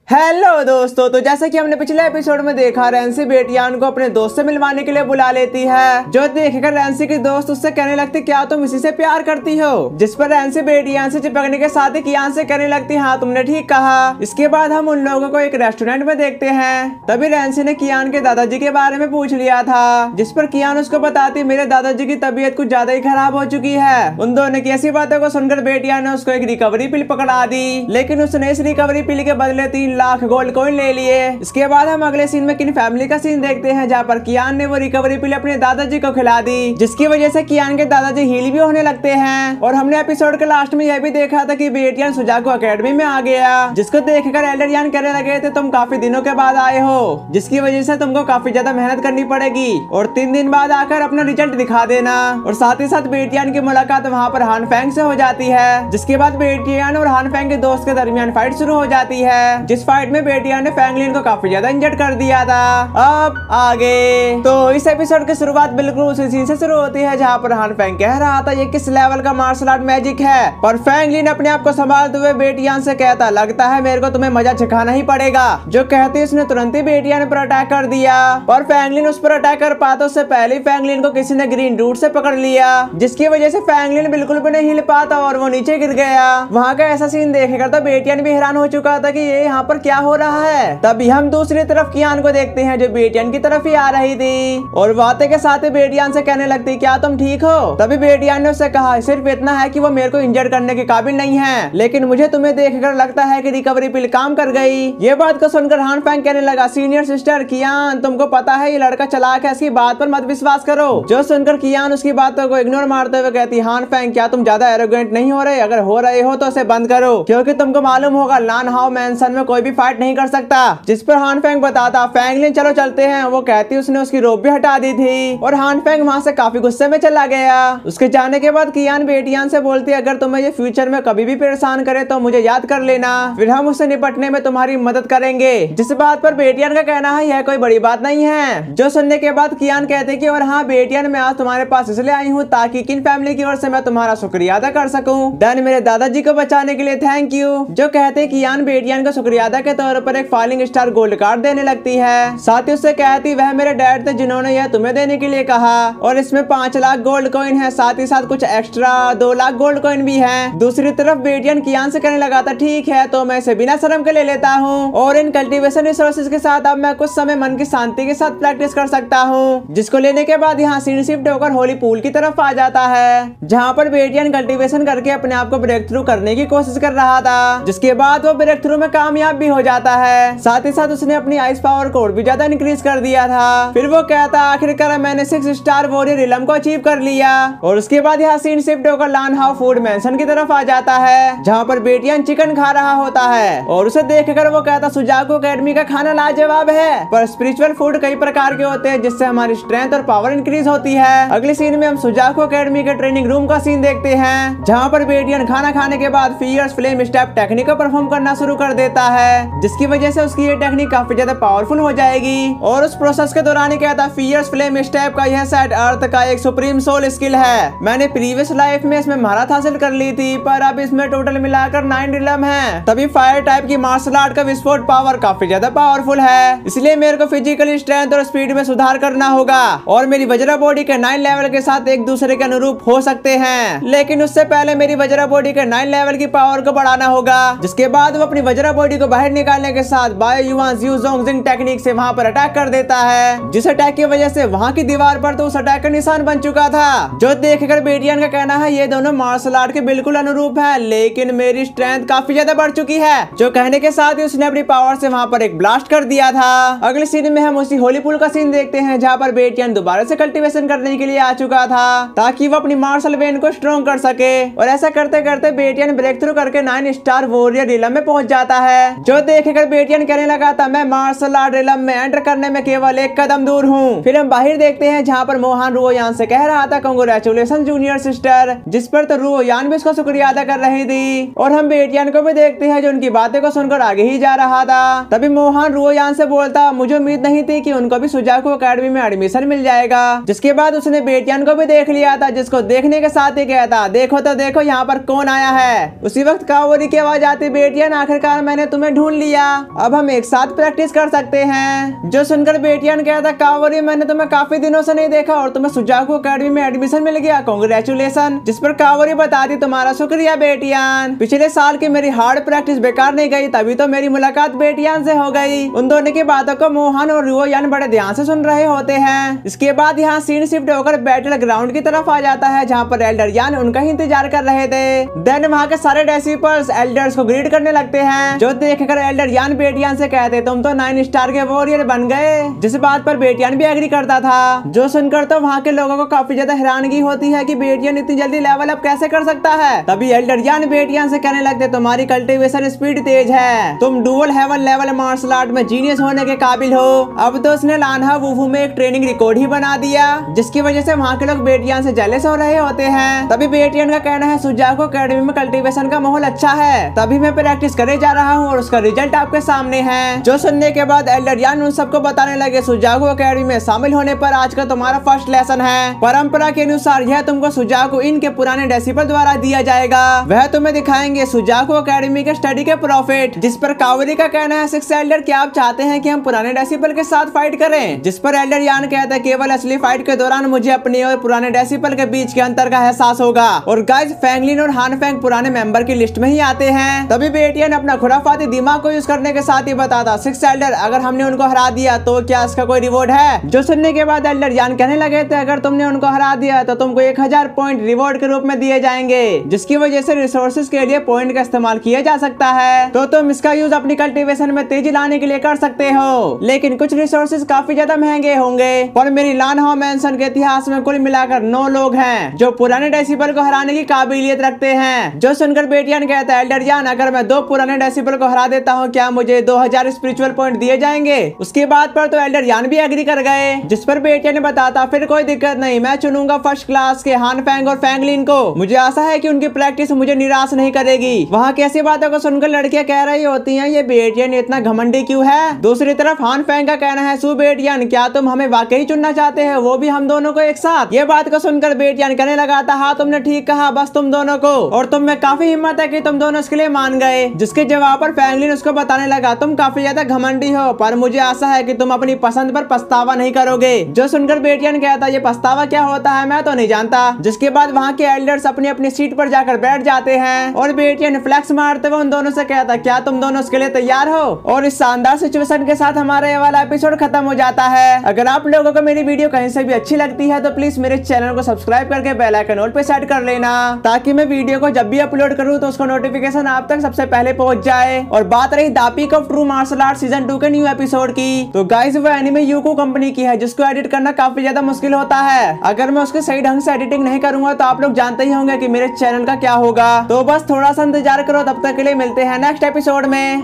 Hello दोस्तों, तो जैसे कि हमने पिछले एपिसोड में देखा, रैंसी बेटियान को अपने दोस्त से मिलवाने के लिए बुला लेती है। जो देखकर रैंसी की दोस्त उससे कहने लगती क्या तुम इसी से प्यार करती हो, जिस पर रैंसी बेटियान से चिपकने के साथ ही कियान से कहने लगती हाँ तुमने ठीक कहा। इसके बाद हम उन लोगों को एक रेस्टोरेंट में देखते हैं। तभी रैंसी ने कियान के दादाजी के बारे में पूछ लिया था, जिस पर कियान उसको बताती मेरे दादाजी की तबीयत कुछ ज्यादा ही खराब हो चुकी है। उन दोनों की ऐसी बातों को सुनकर बेटियान ने उसको एक रिकवरी पिल पकड़ा दी, लेकिन उसने इस रिकवरी पिल के बदले 3 लाख गोल्ड कॉइन ले लिए। इसके बाद हम अगले सीन में किन फैमिली का सीन देखते हैं, जहाँ पर कियान ने वो रिकवरी पिल अपने दादाजी को खिला दी, जिसकी वजह से कियान के दादाजी हील भी होने लगते हैं। और हमने एपिसोड के लास्ट में यह भी देखा था कि बेटियान सुजाको एकेडमी में आ गया, जिसको देखकर एल्डर यान कहने लगे थे तुम काफी दिनों के बाद आए हो, जिसकी वजह से तुमको काफी ज्यादा मेहनत करनी पड़ेगी और 3 दिन बाद आकर अपना रिजल्ट दिखा देना। और साथ ही साथ बेटियान की मुलाकात वहाँ पर हान फेंग से हो जाती है, जिसके बाद बेटियान और हान फेंग के दोस्त के दरमियान फाइट शुरू हो जाती है, जिस फाइट में बेटियान ने फैंगलिन को काफी ज्यादा इंजर्ड कर दिया था। अब आगे तो इस एपिसोड की शुरुआत बिल्कुल उसी सीन से शुरू होती है, जहाँ पर हान फेंग कह रहा था ये किस लेवल का मार्शल आर्ट मैजिक है, और फैंगलिन अपने आप को संभालते हुए बेटियान से कहता लगता है मेरे को तुम्हें मजा सिखाना ही पड़ेगा। जो कहती उसने तुरंत ही बेटियान पर अटैक कर दिया, और फैंगलिन उस पर अटैक कर पाता उससे पहले फैंगलिन को किसी ने ग्रीन रूट से पकड़ लिया, जिसकी वजह से फैंगलिन बिल्कुल भी नहीं हिल पाता और वो नीचे गिर गया। वहाँ का ऐसा सीन देखेगा तो बेटियान भी हैरान हो चुका था कि ये यहाँ पर क्या हो रहा है। तभी हम दूसरी तरफ कियान को देखते हैं, जो बेटियान की तरफ ही आ रही थी, और बातें के साथ ही बेटियान से कहने लगती क्या तुम ठीक हो। तभी बेटियान ने उससे कहा सिर्फ इतना है कि वो मेरे को इंजर्ड करने के काबिल नहीं है, लेकिन मुझे तुम्हें देखकर लगता है कि रिकवरी पिल काम कर गई। ये बात को सुनकर हान फेंग कहने लगा सीनियर सिस्टर कियान तुमको पता है ये लड़का चालाक है, इसकी बात पर मत विश्वास करो। जो सुनकर कियान उसकी बातों को इग्नोर मारते हुए कहती हान फेंग क्या तुम ज्यादा एरोगेंट नहीं हो रहे, अगर हो रहे हो तो उसे बंद करो, क्योंकि तुमको मालूम होगा लान हाओ मैंसन में कोई भी फाइट नहीं कर सकता। जिस पर हान फेंग बताता फैंगलिन चलो चलते हैं, वो कहती उसने उसकी रोप भी हटा दी थी, और हान फेंग वहाँ से काफी गुस्से में चला गया। उसके जाने के बाद कियान बेटियान से बोलती अगर तुम्हें ये फ्यूचर में कभी भी परेशान करे तो मुझे याद कर लेना, फिर हम उससे निपटने में तुम्हारी मदद करेंगे। जिस बात पर बेटियान का कहना है यह कोई बड़ी बात नहीं है। जो सुनने के बाद कियान कहते कि और हाँ बेटियान मैं आज तुम्हारे पास इसलिए आई हूँ ताकि किन फैमिली की ओर से मैं तुम्हारा शुक्रिया अदा कर सकूं। डन मेरे दादाजी को बचाने के लिए थैंक यू। जो कहते कियान बेटियान को शुक्रिया अदा के तौर पर एक फालिंग स्टार गोल्ड कार्ड देने लगती है, साथ ही उससे कहती वह मेरे डैड थे जिन्होंने यह तुम्हें देने के लिए कहा, और इसमें 5 लाख गोल्ड कॉइन है, साथ ही साथ कुछ एक्स्ट्रा 2 लाख गोल्ड कॉइन भी है। दूसरी तरफ बेटियान कियान से कहने लगा था ठीक है तो मैं इसे बिना शर्म के ले लेता हूँ, और इन कल्टीवेशन रिसोर्सेज के साथ अब मैं कुछ समय मन की शांति के साथ प्रैक्टिस कर सकता हूँ। जिसको लेने के बाद यहाँ सीन शिफ्ट होकर होली पूल की तरफ आ जाता है, जहाँ पर बेटियान कल्टीवेशन करके अपने आप को ब्रेक थ्रू करने की कोशिश कर रहा था, जिसके बाद वो ब्रेक थ्रू में कामयाब भी हो जाता है। साथ ही साथ उसने अपनी आइस पावर कोड भी ज्यादा इंक्रीज कर दिया था। फिर वो कहता आखिरकार मैंने 6 स्टार वॉरियर रिलम को अचीव कर लिया, और उसके बाद यहाँ सीन शिफ्ट होकर लान हाओ फूड मेंशन की तरफ आ जाता है, जहाँ पर बेटियान चिकन खा रहा होता है, और उसे देखकर वो कहता सुजाको एकेडमी का खाना लाजवाब है, पर स्पिरिचुअल फूड कई प्रकार के होते हैं जिससे हमारी स्ट्रेंथ और पावर इंक्रीज होती है। अगले सीन में हम सुजाको एकेडमी के ट्रेनिंग रूम का सीन देखते हैं, जहाँ पर बेटियान खाना खाने के बाद फियर्स फ्लेम स्टेप टेक्निक को परफॉर्म करना शुरू कर देता है, जिसकी वजह से उसकी ये टेक्निक काफी ज्यादा पावरफुल हो जाएगी। और उस प्रोसेस के दौरान ही कहता फियर्स फ्लेम स्टेप का यह सेट अर्थ का एक सुप्रीम सोल स्किल है, मैंने प्रीवियस लाइफ में इसमें महारत हासिल कर ली थी, पर अब इसमें टोटल मिलाकर 9 रिलम है। तभी फायर टाइप की मार्शल आर्ट का विस्फोट पावर काफी ज्यादा पावरफुल है, इसलिए मेरे को फिजिकली स्ट्रेंथ और स्पीड में सुधार करना होगा, और मेरी वज्रा बॉडी के 9 लेवल के साथ एक दूसरे के अनुरूप हो सकते हैं, लेकिन उससे पहले मेरी वज्रा बॉडी के 9 लेवल की पावर को बढ़ाना होगा। जिसके बाद वो अपनी वज्रा बॉडी को बाहर निकालने के साथ बायो युआन जिउ जोंगजिंग टेक्निक से वहाँ पर अटैक कर देता है, जिस अटैक की वजह से वहाँ की दीवार पर तो उस अटैक का निशान बन चुका था। जो देखकर बेटियान का कहना है ये दोनों मार्शल आर्ट के बिल्कुल अनुरूप है, लेकिन मेरी स्ट्रेंथ काफी ज्यादा बढ़ चुकी है। जो कहने के साथ ही उसने अपनी पावर से वहाँ पर एक ब्लास्ट कर दिया था। अगले सीन में हम उसी होली पूल का सीन देखते हैं, जहाँ पर बेटियान दोबारा से कल्टीवेशन करने के लिए आ चुका था, ताकि वो अपनी मार्शल वेन को स्ट्रॉन्ग कर सके, और ऐसा करते करते बेटियान ब्रेक थ्रू करके 9 स्टार वॉरियर रिलम में पहुंच जाता है। जो देखकर बेटियान कहने लगा था मैं मार्शल आर्ट रिलम में एंटर करने में केवल 1 कदम दूर हूँ। फिर हम बाहर देखते हैं, जहाँ पर मोहन रुओयान से कह रहा था कांग्रेचुलेशन जूनियर सिस्टर, जिस पर तो रुओयान भी उसका शुक्रिया अदा कर रही थी, और हम बेटियान को भी देखते हैं जो उनकी बातें को सुनकर आगे ही जा रहा था। तभी मोहन रुओयान से बोलता मुझे उम्मीद नहीं थी कि उनको भी सुजाको एकेडमी में एडमिशन मिल जाएगा। जिसके बाद उसने बेटियान को भी देख लिया था, जिसको देखने के साथ ही कहता देखो तो देखो यहाँ पर कौन आया है। उसी वक्त काओरी की आवाज आती बेटियान आखिरकार मैंने तुम्हें ढूंढ लिया, अब हम एक साथ प्रैक्टिस कर सकते हैं। जो सुनकर बेटियान कहता, कावरी मैंने तुम्हें काफी दिनों से नहीं देखा और तुम्हें सुजाकू अकेडमी में एडमिशन मिल गया, कांग्रेचुलेशन। जिस पर कावरी बताती, तुम्हारा शुक्रिया बेटियान, पिछले साल की मेरी हार्ड प्रैक्टिस बेकार नहीं गई, तभी तो मेरी मुलाकात बेटियान से हो गई। उन दोनों की बातों को मोहन और रुओयान बड़े ध्यान से सुन रहे होते हैं। इसके बाद यहाँ सीन शिफ्ट होकर बैटल ग्राउंड की तरफ आ जाता है, जहाँ पर एल्डर यान उनका ही इंतजार कर रहे थे। देन वहाँ के सारे डेसिपल्स एल्डर्स को ग्रीट करने लगते हैं, जो देखकर एल्डर यान बेटियान से कहते, तुम तो 9 स्टार के वॉरियर बन गए। जिस बात पर बेटियान भी एग्री करता था। जो सुनकर तो वहाँ के लोगों को काफी ज्यादा हैरानगी होती है कि बेटियान इतनी जल्दी लेवल अप कैसे कर सकता है। तभी एल्डर यान बेटियान से कहने लगते, तुम्हारी कल्टीवेशन स्पीड तेज है, तुम dual heaven level martial art में जीनियस होने के काबिल हो। अब तो उसने लान्हा वुफू में एक ट्रेनिंग रिकॉर्ड ही बना दिया, जिसकी वजह से वहाँ के लोग बेटियान से जेलस हो रहे होते हैं। तभी बेटियान का कहना है, सुजाकू अकेडमी में कल्टीवेशन का माहौल अच्छा है, तभी मैं प्रैक्टिस करे जा रहा हूँ और उसका रिजल्ट आपके सामने है। जो सुनने के बाद एल्डर यान उन सबको बताने लगे, सुजाकू अकेडमी में शामिल होने पर आज का तुम्हारा फर्स्ट लेसन है। परंपरा के अनुसार यह तुमको सुजाकू इन के पुराने डेसिपल द्वारा दिया जाएगा, वह तुम्हें दिखाएंगे सुजाकू अकेडमी के स्टडी के प्रॉफिट। जिस पर कावरी का कहना है, सिक्स एल्डर क्या आप चाहते हैं कि हम पुराने डेसिपल के साथ फाइट करें? जिस पर एल्डर यान कहता है, केवल असली फाइट के दौरान मुझे अपने और पुराने डेसिपल के बीच के अंतर का एहसास होगा। और गाइस, फैंगलिन और हान फैंग पुराने मेंबर की लिस्ट में ही आते हैं। तभी बेटियान अपना खुराफाती दिमाग को यूज करने के साथ ही बताता, सिक्स एल्डर अगर हमने उनको हरा दिया तो क्या इसका कोई रिवॉर्ड है? जो सुनने के बाद एल्डर यान कहने लगे थे, अगर तुमने उनको हरा दिया तो तुमको 1000 पॉइंट रिवॉर्ड के रूप में दिए जाएंगे, जिसकी वजह से रिसोर्सेज के लिए पॉइंट का इस्तेमाल किया जा सकता है। तो तुम इसका यूज अपनी कल्टीवेशन में तेजी लाने के लिए कर सकते हो, लेकिन कुछ रिसोर्सेज काफी ज्यादा महंगे होंगे। पर मेरी लान्हा मेंशन के इतिहास में कुल मिलाकर 9 लोग हैं जो पुराने डेसिबल को हराने की काबिलियत रखते हैं। जो सुनकर बेटियान कहता है, एल्डर यान अगर मैं 2 पुराने डेसिबल को हरा देता हूँ, क्या मुझे 2000 स्पिरिचुअल पॉइंट दिए जाएंगे? उसके बाद पर तो एल्डर यान भी एग्री कर गए। जिस पर बेटियान ने बताता, फिर कोई दिक्कत नहीं, मैं चुनूंगा फर्स्ट क्लास के हान फैंग और फैंगलिन को। मुझे आशा है कि उनकी प्रैक्टिस मुझे निराश नहीं करेगी। वहाँ की ऐसी बातों को सुनकर लड़कियां कह रही होती हैं, ये बेटियान इतना घमंडी क्यों है? दूसरी तरफ हान फैंग का कहना है, सु बेटियान क्या तुम हमें वाकई चुनना चाहते हो, वो भी हम दोनों को एक साथ? ये बात को सुनकर बेटियान कहने लगा था, हाँ तुमने ठीक कहा, बस तुम दोनों को, और तुम में काफी हिम्मत है कि तुम दोनों इसके लिए मान गए। जिसके जवाब पर फैंगलिन उसको बताने लगा, तुम काफी ज्यादा घमंडी हो, पर मुझे आशा है कि तुम अपनी पसंद पर पछतावा नहीं करोगे। जो सुनकर बेटियान कहता, ये पछतावा क्या होता है मैं तो नहीं जानता। जिसके बाद वहाँ के एल्डर्स अपनी अपनी सीट पर जाकर बैठ जाते हैं और बेटियान फ्लैक्स मारते हुए उन दोनों से कहता, क्या तुम दोनों इसके लिए तैयार हो? और इस शानदार सिचुएशन के साथ हमारा ये वाला एपिसोड खत्म हो जाता है। अगर आप लोगों को मेरी वीडियो कहीं से भी अच्छी लगती है तो प्लीज मेरे चैनल को सब्सक्राइब करके बेल आइकन ऑल पे सेट कर लेना, ताकि मैं वीडियो को जब भी अपलोड करूँ तो उसका नोटिफिकेशन आप तक सबसे पहले पहुंच जाए। और बात रही the peak of true martial art season 2 के न्यू एपिसोड की, तो गाइस वो एनिमे यूको कंपनी की है, जिसको एडिट करना काफी ज्यादा मुश्किल होता है। अगर मैं उसके सही ढंग से एडिटिंग नहीं करूंगा तो आप लोग जानते ही होंगे कि मेरे चैनल का क्या होगा। तो बस थोड़ा सा इंतजार करो, तब तक के लिए मिलते हैं नेक्स्ट एपिसोड में।